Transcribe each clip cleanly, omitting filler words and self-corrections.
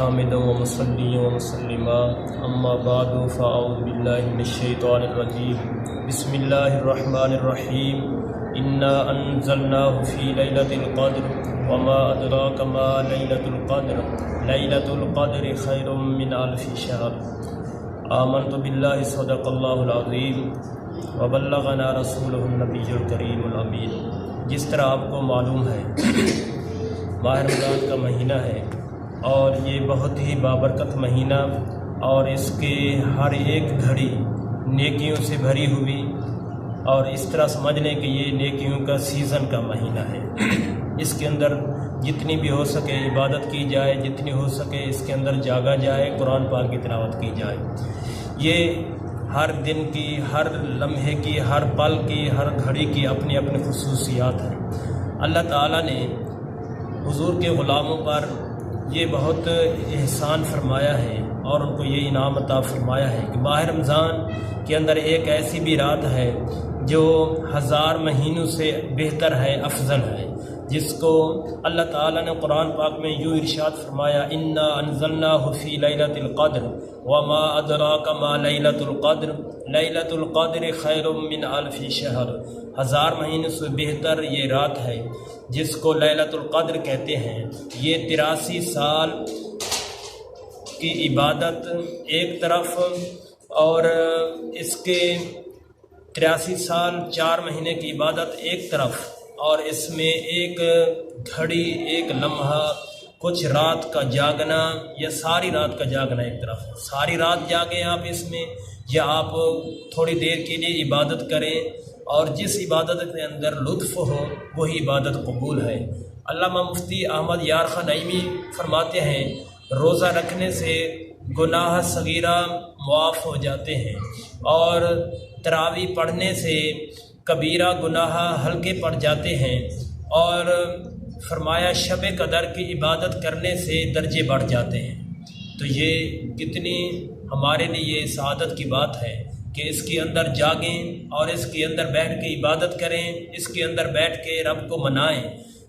حامدا ومصليا ومسلما اما بعد فاعوذ بالله من الشيطان الرجيم بسم الله الرحمن الرحيم انا انزلناه في ليلة القدر وما ادراك ما ليلة القدر ليلة القدر خير من الف شهر آمنت بالله صدق الله العظيم وبلغنا رسوله النبي الكريم الامين۔ جس طرح آپ کو معلوم ہے ماہ رمضان کا مہینہ ہے اور یہ بہت ہی بابرکت مہینہ، اور اس کے ہر ایک گھڑی نیکیوں سے بھری ہوئی، اور اس طرح سمجھ لیں کہ یہ نیکیوں کا سیزن کا مہینہ ہے۔ اس کے اندر جتنی بھی ہو سکے عبادت کی جائے، جتنی ہو سکے اس کے اندر جاگا جائے، قرآن پاک کی تلاوت کی جائے۔ یہ ہر دن کی، ہر لمحے کی، ہر پل کی، ہر گھڑی کی اپنی اپنی خصوصیات ہیں۔ اللہ تعالیٰ نے حضور کے غلاموں پر یہ بہت احسان فرمایا ہے اور ان کو یہ انعام عطا فرمایا ہے کہ ماہ رمضان کے اندر ایک ایسی بھی رات ہے جو 1000 مہینوں سے بہتر ہے، افضل ہے، جس کو اللہ تعالیٰ نے قرآن پاک میں یوں ارشاد فرمایا انا انزلناہ فی لیلۃ القدر وما ادراک ما لیلۃ القدر لیلۃ القدر خیر من الف شہر۔ 1000 مہینوں سے بہتر یہ رات ہے جس کو لیلۃ القدر کہتے ہیں۔ یہ 83 سال کی عبادت ایک طرف، اور اس کے 83 سال 4 مہینے کی عبادت ایک طرف، اور اس میں ایک گھڑی، ایک لمحہ، کچھ رات کا جاگنا یا ساری رات کا جاگنا ایک طرف۔ ساری رات جاگیں آپ اس میں، یا آپ تھوڑی دیر کے لیے عبادت کریں، اور جس عبادت کے اندر لطف ہو وہی عبادت قبول ہے۔ علامہ مفتی احمد یار خان نعیمی فرماتے ہیں روزہ رکھنے سے گناہ صغیرہ معاف ہو جاتے ہیں، اور تراویح پڑھنے سے کبیرہ گناہ ہلکے پڑ جاتے ہیں، اور فرمایا شب قدر کی عبادت کرنے سے درجے بڑھ جاتے ہیں۔ تو یہ کتنی ہمارے لیے سعادت کی بات ہے کہ اس کے اندر جاگیں اور اس کے اندر بیٹھ کے عبادت کریں، اس کے اندر بیٹھ کے رب کو منائیں۔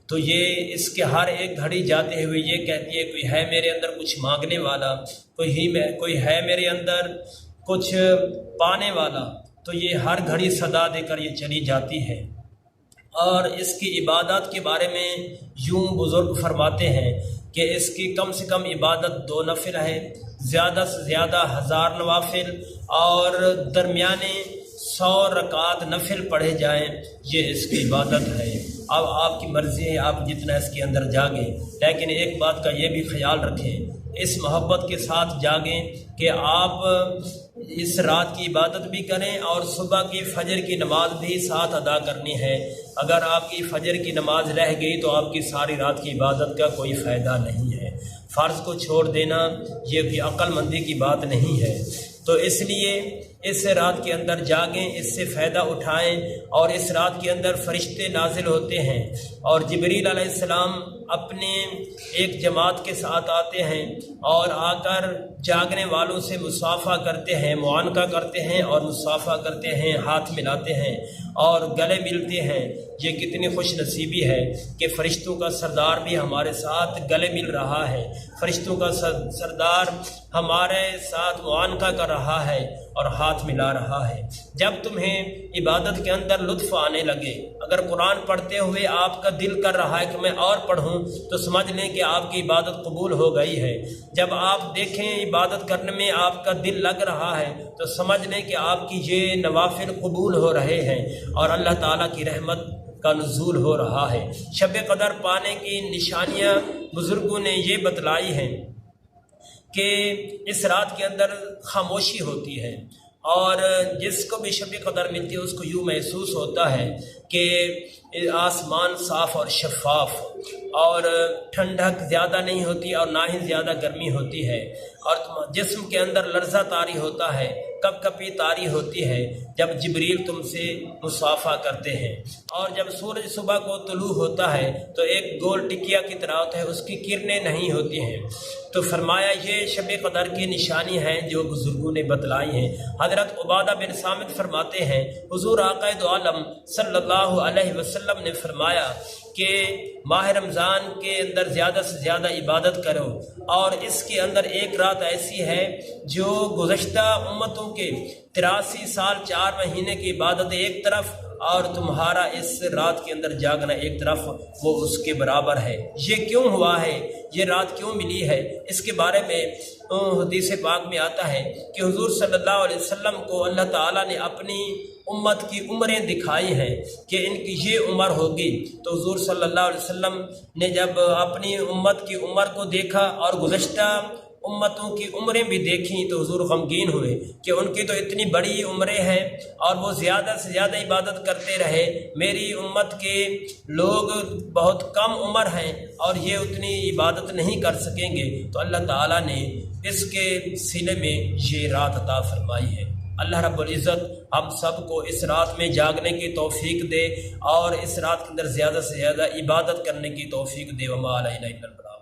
تو یہ اس کے ہر ایک گھڑی جاتے ہوئے یہ کہتی ہے کوئی ہے میرے اندر کچھ مانگنے والا، کوئی ہے میرے اندر کچھ پانے والا۔ تو یہ ہر گھڑی صدا دے کر یہ چلی جاتی ہے۔ اور اس کی عبادت کے بارے میں یوں بزرگ فرماتے ہیں کہ اس کی کم سے کم عبادت 2 نفل ہے، زیادہ سے زیادہ 1000 نوافل، اور درمیانے 100 رکعات نفل پڑھے جائیں، یہ اس کی عبادت ہے۔ اب آپ کی مرضی ہے آپ جتنا اس کے اندر جاگیں، لیکن ایک بات کا یہ بھی خیال رکھیں، اس محبت کے ساتھ جاگیں کہ آپ اس رات کی عبادت بھی کریں اور صبح کی فجر کی نماز بھی ساتھ ادا کرنی ہے۔ اگر آپ کی فجر کی نماز رہ گئی تو آپ کی ساری رات کی عبادت کا کوئی فائدہ نہیں ہے۔ فرض کو چھوڑ دینا یہ بھی عقل مندی کی بات نہیں ہے۔ تو اس لیے اس رات کے اندر جاگیں، اس سے فائدہ اٹھائیں، اور اس رات کے اندر فرشتے نازل ہوتے ہیں، اور جبریل علیہ السلام اپنے ایک جماعت کے ساتھ آتے ہیں اور آ کر جاگنے والوں سے مصافحہ کرتے ہیں، معانقہ کرتے ہیں اور مصافحہ کرتے ہیں، ہاتھ ملاتے ہیں اور گلے ملتے ہیں۔ یہ کتنی خوش نصیبی ہے کہ فرشتوں کا سردار بھی ہمارے ساتھ گلے مل رہا ہے، فرشتوں کا سردار ہمارے ساتھ معانقہ کر رہا ہے اور ہاتھ ملا رہا ہے۔ جب تمہیں عبادت کے اندر لطف آنے لگے، اگر قرآن پڑھتے ہوئے آپ کا دل کر رہا ہے کہ میں اور پڑھوں، تو سمجھ لیں کہ آپ کی عبادت قبول ہو گئی ہے۔ جب آپ دیکھیں عبادت کرنے میں آپ کا دل لگ رہا ہے تو سمجھ لیں کہ آپ کی یہ نوافل قبول ہو رہے ہیں اور اللہ تعالیٰ کی رحمت کا نزول ہو رہا ہے۔ شب قدر پانے کی نشانیاں بزرگوں نے یہ بتلائی ہیں کہ اس رات کے اندر خاموشی ہوتی ہے، اور جس کو بھی شب قدر ملتی ہے اس کو یوں محسوس ہوتا ہے کہ آسمان صاف اور شفاف، اور ٹھنڈک زیادہ نہیں ہوتی اور نہ ہی زیادہ گرمی ہوتی ہے، اور جسم کے اندر لرزہ طاری ہوتا ہے، کپ کپی طاری ہوتی ہے جب جبریل تم سے مصافحہ کرتے ہیں۔ اور جب سورج صبح کو طلوع ہوتا ہے تو ایک گول ٹکیا کی طرح ہوتا ہے، اس کی کرنیں نہیں ہوتی ہیں۔ تو فرمایا یہ شب قدر کی نشانی ہیں جو بزرگوں نے بتلائی ہیں۔ حضرت عبادہ بن صامت فرماتے ہیں حضور آقا دو عالم صلی اللہ علیہ وسلم نے فرمایا کہ ماہ رمضان کے اندر زیادہ سے زیادہ عبادت کرو، اور اس کے اندر ایک رات ایسی ہے جو گزشتہ امتوں کے 83 سال 4 مہینے کی عبادت ایک طرف اور تمہارا اس رات کے اندر جاگنا ایک طرف، وہ اس کے برابر ہے۔ یہ کیوں ہوا ہے، یہ رات کیوں ملی ہے؟ اس کے بارے میں حدیث پاک میں آتا ہے کہ حضور صلی اللہ علیہ وسلم کو اللہ تعالیٰ نے اپنی امت کی عمریں دکھائی ہیں کہ ان کی یہ عمر ہوگی، تو حضور صلی اللہ علیہ وسلم نے جب اپنی امت کی عمر کو دیکھا اور گزشتہ امتوں کی عمریں بھی دیکھیں تو حضور غمگین ہوئے کہ ان کی تو اتنی بڑی عمریں ہیں اور وہ زیادہ سے زیادہ عبادت کرتے رہے، میری امت کے لوگ بہت کم عمر ہیں اور یہ اتنی عبادت نہیں کر سکیں گے۔ تو اللہ تعالیٰ نے اس کے سلے میں یہ رات عطا فرمائی ہے۔ اللہ رب العزت ہم سب کو اس رات میں جاگنے کی توفیق دے اور اس رات کے اندر زیادہ سے زیادہ عبادت کرنے کی توفیق دے۔ وما علینا الا البلاغ۔